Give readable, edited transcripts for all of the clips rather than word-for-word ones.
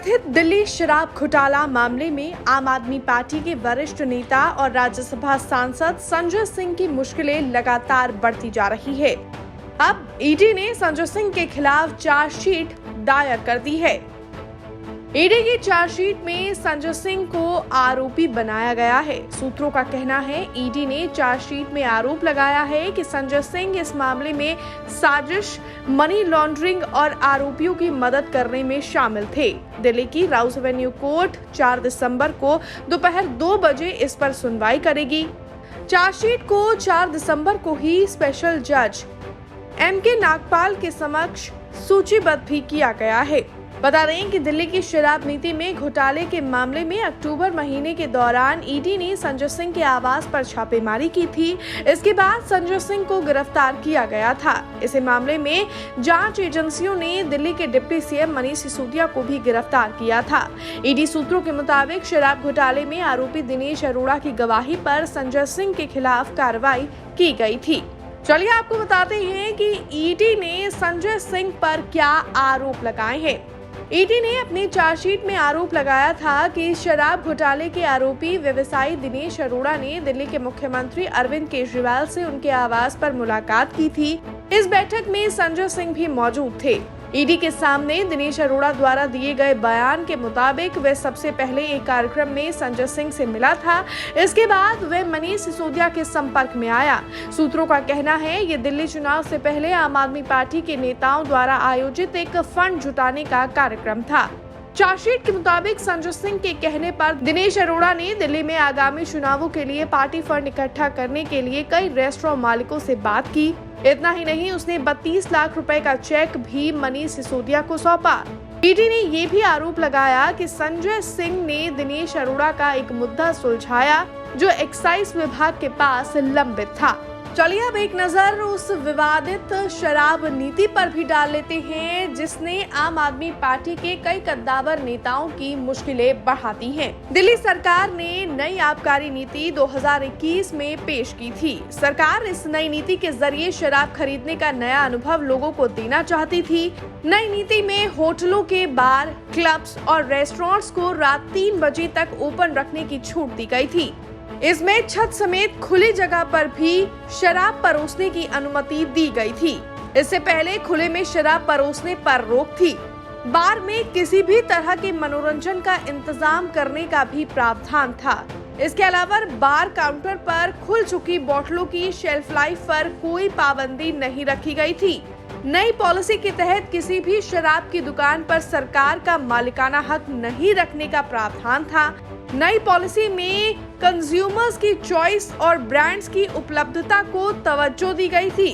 कथित दिल्ली शराब घोटाला मामले में आम आदमी पार्टी के वरिष्ठ नेता और राज्यसभा सांसद संजय सिंह की मुश्किलें लगातार बढ़ती जा रही है। अब ईडी ने संजय सिंह के खिलाफ चार्जशीट दायर कर दी है। ईडी की चार्जशीट में संजय सिंह को आरोपी बनाया गया है। सूत्रों का कहना है ईडी ने चार्जशीट में आरोप लगाया है कि संजय सिंह इस मामले में साजिश, मनी लॉन्ड्रिंग और आरोपियों की मदद करने में शामिल थे। दिल्ली की राउस एवेन्यू कोर्ट 4 दिसंबर को दोपहर 2 बजे इस पर सुनवाई करेगी। चार्जशीट को 4 दिसंबर को ही स्पेशल जज MK नागपाल के समक्ष सूचीबद्ध भी किया गया है। बता दें कि दिल्ली की शराब नीति में घोटाले के मामले में अक्टूबर महीने के दौरान ईडी ने संजय सिंह के आवास पर छापेमारी की थी। इसके बाद संजय सिंह को गिरफ्तार किया गया था। इस मामले में जांच एजेंसियों ने दिल्ली के डिप्टी CM मनीष सिसोदिया को भी गिरफ्तार किया था। ईडी सूत्रों के मुताबिक शराब घोटाले में आरोपी दिनेश अरोड़ा की गवाही पर संजय सिंह के खिलाफ कार्रवाई की गई थी। चलिए आपको बताते हैं कि ईडी ने संजय सिंह पर क्या आरोप लगाए हैं। ईडी ने अपनी चार्जशीट में आरोप लगाया था कि शराब घोटाले के आरोपी व्यवसायी दिनेश अरोड़ा ने दिल्ली के मुख्यमंत्री अरविंद केजरीवाल से उनके आवास पर मुलाकात की थी। इस बैठक में संजय सिंह भी मौजूद थे। ईडी के सामने दिनेश अरोड़ा द्वारा दिए गए बयान के मुताबिक वे सबसे पहले एक कार्यक्रम में संजय सिंह से मिला था। इसके बाद वे मनीष सिसोदिया के संपर्क में आया। सूत्रों का कहना है ये दिल्ली चुनाव से पहले आम आदमी पार्टी के नेताओं द्वारा आयोजित एक फंड जुटाने का कार्यक्रम था। चार्जशीट के मुताबिक संजय सिंह के कहने पर दिनेश अरोड़ा ने दिल्ली में आगामी चुनावों के लिए पार्टी फंड इकट्ठा करने के लिए कई रेस्टोरेंट मालिकों से बात की। इतना ही नहीं, उसने 32 लाख रुपए का चेक भी मनीष सिसोदिया को सौंपा। ईडी ने ये भी आरोप लगाया कि संजय सिंह ने दिनेश अरोड़ा का एक मुद्दा सुलझाया जो एक्साइज विभाग के पास लंबित था। चलिए अब एक नजर उस विवादित शराब नीति पर भी डाल लेते हैं जिसने आम आदमी पार्टी के कई कद्दावर नेताओं की मुश्किलें बढ़ा दी हैं। दिल्ली सरकार ने नई आबकारी नीति 2021 में पेश की थी। सरकार इस नई नीति के जरिए शराब खरीदने का नया अनुभव लोगों को देना चाहती थी। नई नीति में होटलों के बार, क्लब्स और रेस्टोरेंट्स को रात 3 बजे तक ओपन रखने की छूट दी गई थी। इसमें छत समेत खुली जगह पर भी शराब परोसने की अनुमति दी गई थी। इससे पहले खुले में शराब परोसने पर रोक थी। बार में किसी भी तरह के मनोरंजन का इंतजाम करने का भी प्रावधान था। इसके अलावा बार काउंटर पर खुल चुकी बोतलों की शेल्फ लाइफ पर कोई पाबंदी नहीं रखी गई थी। नई पॉलिसी के तहत किसी भी शराब की दुकान पर सरकार का मालिकाना हक नहीं रखने का प्रावधान था। नई पॉलिसी में कंज्यूमर्स की चॉइस और ब्रांड्स की उपलब्धता को तवज्जो दी गई थी।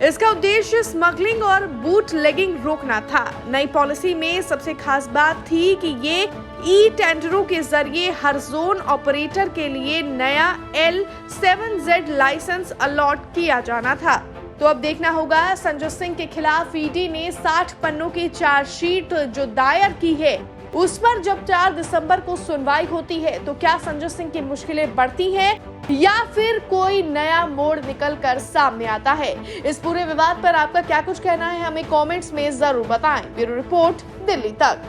इसका उद्देश्य स्मगलिंग और बूटलेगिंग रोकना था। नई पॉलिसी में सबसे खास बात थी कि ये ई-टेंडरों के जरिए हर जोन ऑपरेटर के लिए नया L7Z लाइसेंस अलॉट किया जाना था। तो अब देखना होगा संजय सिंह के खिलाफ ईडी ने 60 पन्नों की चार्जशीट जो दायर की है उस पर जब 4 दिसंबर को सुनवाई होती है तो क्या संजय सिंह की मुश्किलें बढ़ती हैं या फिर कोई नया मोड़ निकल कर सामने आता है। इस पूरे विवाद पर आपका क्या कुछ कहना है हमें कमेंट्स में जरूर बताएं। ब्यूरो रिपोर्ट, दिल्ली तक।